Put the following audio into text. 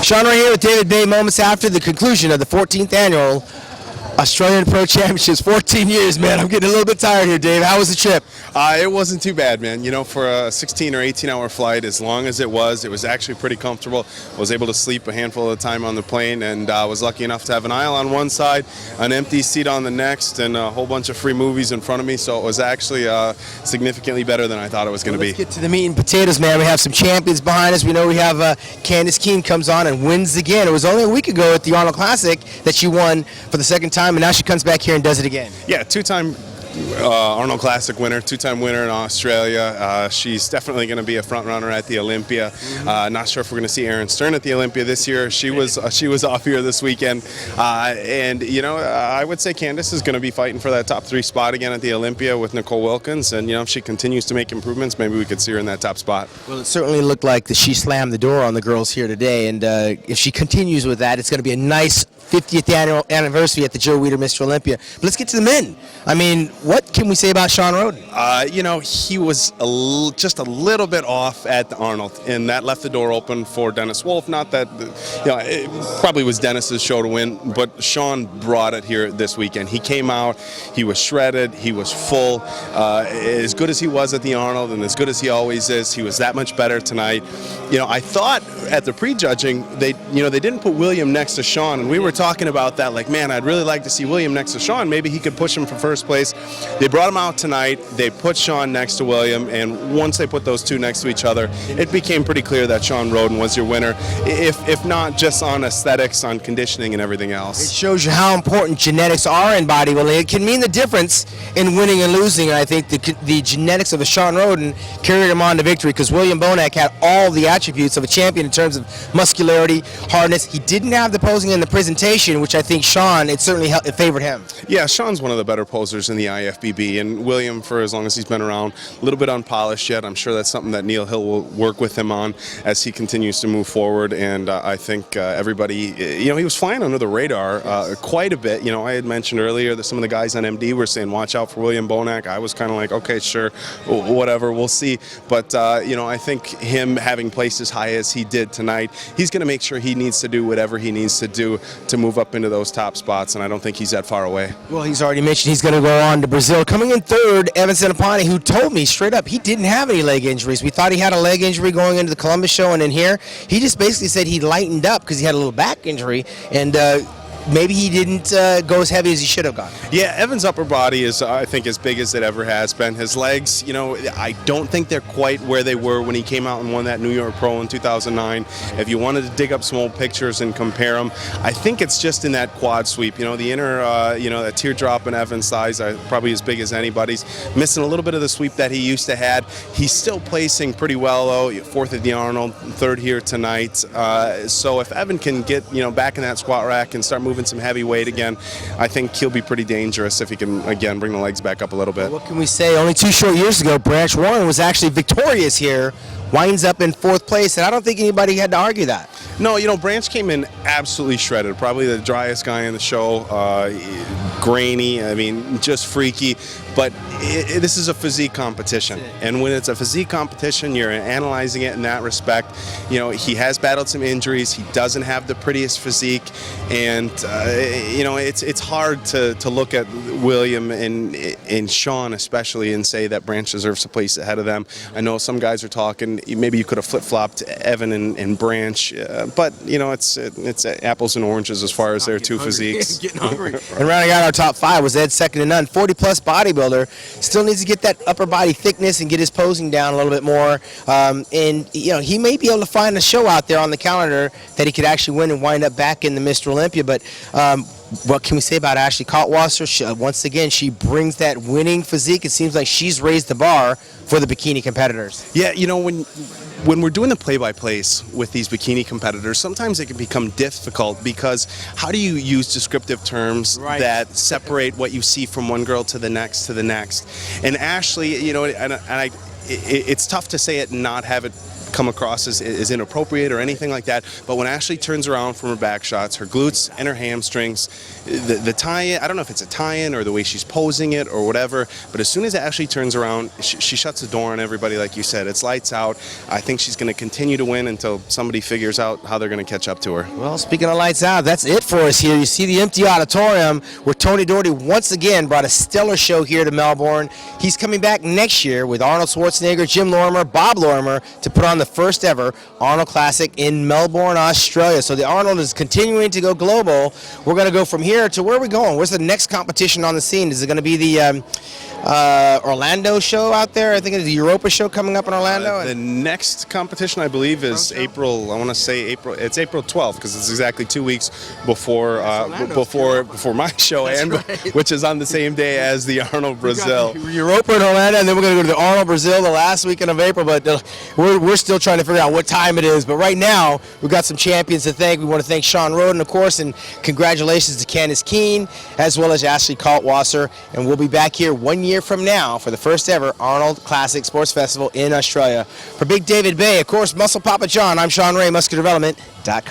Shawn Ray here with David Baye moments after the conclusion of the 14th annual Australian Pro Championships. 14 years, man. I'm getting a little bit tired here, Dave. How was the trip? It wasn't too bad, man. You know, for a 16 or 18-hour flight, as long as it was actually pretty comfortable. I was able to sleep a handful of the time on the plane, and was lucky enough to have an aisle on one side, an empty seat on the next, and a whole bunch of free movies in front of me. So it was actually significantly better than I thought it was going to be. Let's get to the meat and potatoes, man. We have some champions behind us. We know we have Candice Keene comes on and wins again. It was only a week ago at the Arnold Classic that she won for the second time, and now she comes back here and does it again. Yeah, two-time Arnold Classic winner, two-time winner in Australia. She's definitely going to be a front runner at the Olympia. Not sure if we're going to see Erin Stern at the Olympia this year. She was off here this weekend, and you know, I would say Candice is going to be fighting for that top 3 spot again at the Olympia with Nicole Wilkins. And you know, if she continues to make improvements, maybe we could see her in that top spot. Well, it certainly looked like she slammed the door on the girls here today, and if she continues with that, it's going to be a nice 50th anniversary at the Joe Weider Mr. Olympia. But let's get to the men. I mean, what can we say about Shawn Roden? You know, he was just a little bit off at the Arnold, and that left the door open for Dennis Wolf. Not that, you know, it probably was Dennis's show to win, but Shawn brought it here this weekend. He came out, he was shredded, he was full. As good as he was at the Arnold, and as good as he always is, he was that much better tonight. You know, I thought at the prejudging, they didn't put William next to Shawn, and we were talking about that, like, man, I'd really like to see William next to Shawn. Maybe he could push him for first place. They brought him out tonight. They put Shawn next to William, and once they put those two next to each other, it became pretty clear that Shawn Roden was your winner, if not just on aesthetics, on conditioning and everything else. It shows you how important genetics are in bodybuilding. It can mean the difference in winning and losing, and I think the genetics of a Shawn Roden carried him on to victory, because William Bonac had all the attributes of a champion in terms of muscularity, hardness. He didn't have the posing and the presentation, which I think Shawn, it certainly favored him. Yeah, Shawn's one of the better posers in the IFBB, and William, for as long as he's been around, a little bit unpolished yet. I'm sure that's something that Neil Hill will work with him on as he continues to move forward, and I think everybody, you know, he was flying under the radar quite a bit. You know, I had mentioned earlier that some of the guys on MD were saying, watch out for William Bonac. I was kind of like, okay, sure, whatever, we'll see. But, you know, I think him having placed as high as he did tonight, he's going to make sure he needs to do whatever he needs to do to move up into those top spots, and I don't think he's that far away. Well, he's already mentioned he's going to go on to Brazil. Coming in third, Evan Senapani, who told me straight up he didn't have any leg injuries. We thought he had a leg injury going into the Columbus show, and in here, he just basically said he lightened up because he had a little back injury, and maybe he didn't go as heavy as he should have gone. Yeah, Evan's upper body is, I think, as big as it ever has been. His legs, you know, I don't think they're quite where they were when he came out and won that New York Pro in 2009. If you wanted to dig up some old pictures and compare them, I think it's just in that quad sweep. You know, the inner, you know, that teardrop in Evan's thighs are probably as big as anybody's. Missing a little bit of the sweep that he used to had. He's still placing pretty well, though. 4th at the Arnold, 3rd here tonight. So if Evan can get, you know, back in that squat rack and start moving some heavy weight again, I think he'll be pretty dangerous if he can, again, bring the legs back up a little bit. What can we say? Only 2 short years ago, Branch Warren was actually victorious here, winds up in 4th place, and I don't think anybody had to argue that. No, you know, Branch came in absolutely shredded, probably the driest guy in the show, grainy, I mean, just freaky, but this is a physique competition, and when it's a physique competition, you're analyzing it in that respect. You know, he has battled some injuries, he doesn't have the prettiest physique, and you know, it's hard to look at William and Shawn especially and say that Branch deserves a place ahead of them. I know some guys are talking, maybe you could have flip-flopped Evan and Branch, but you know, it's apples and oranges as far as their two physiques. Getting hungry. And rounding out our top 5 was Ed, second to none. 40-plus bodybuilder, still needs to get that upper body thickness and get his posing down a little bit more. And you know, he may be able to find a show out there on the calendar that he could actually win and wind up back in the Mr. Olympia. But what can we say about Ashley Kaltwasser? Once again, she brings that winning physique. It seems like she's raised the bar for the bikini competitors. Yeah, you know, when we're doing the play-by-plays with these bikini competitors, sometimes it can become difficult because how do you use descriptive terms that separate what you see from one girl to the next to the next? And Ashley, you know, it's tough to say it and not have it come across as inappropriate or anything like that. But when Ashley turns around from her back shots, her glutes and her hamstrings, the tie-in, I don't know if it's a tie-in or the way she's posing it or whatever, but as soon as Ashley turns around, she shuts the door on everybody, like you said. It's lights out. I think she's going to continue to win until somebody figures out how they're going to catch up to her. Well, speaking of lights out, that's it for us here. You see the empty auditorium where Tony Doherty once again brought a stellar show here to Melbourne. He's coming back next year with Arnold Schwarzenegger, Jim Lorimer, Bob Lorimer to put on the first ever Arnold Classic in Melbourne, Australia. So the Arnold is continuing to go global. We're going to go from here to where are we going? Where's the next competition on the scene? Is it going to be the Orlando show out there? I think it's the Europa show coming up in Orlando. The next competition, I believe, is April. I want to say April. It's April 12th because it's exactly 2 weeks before before my show, and right. which is on the same day as the Arnold Brazil. Europa in Orlando, and then we're going to go to the Arnold Brazil the last weekend of April. But we're still trying to figure out what time it is. But right now, we've got some champions to thank. We want to thank Shawn Roden, of course, and congratulations to Candice Keene as well as Ashley Kaltwasser. And we'll be back here 1 year from now for the first ever Arnold Classic Sports Festival in Australia. For Big David Baye, of course, Muscle Papa John, I'm Shawn Ray, MuscularDevelopment.com.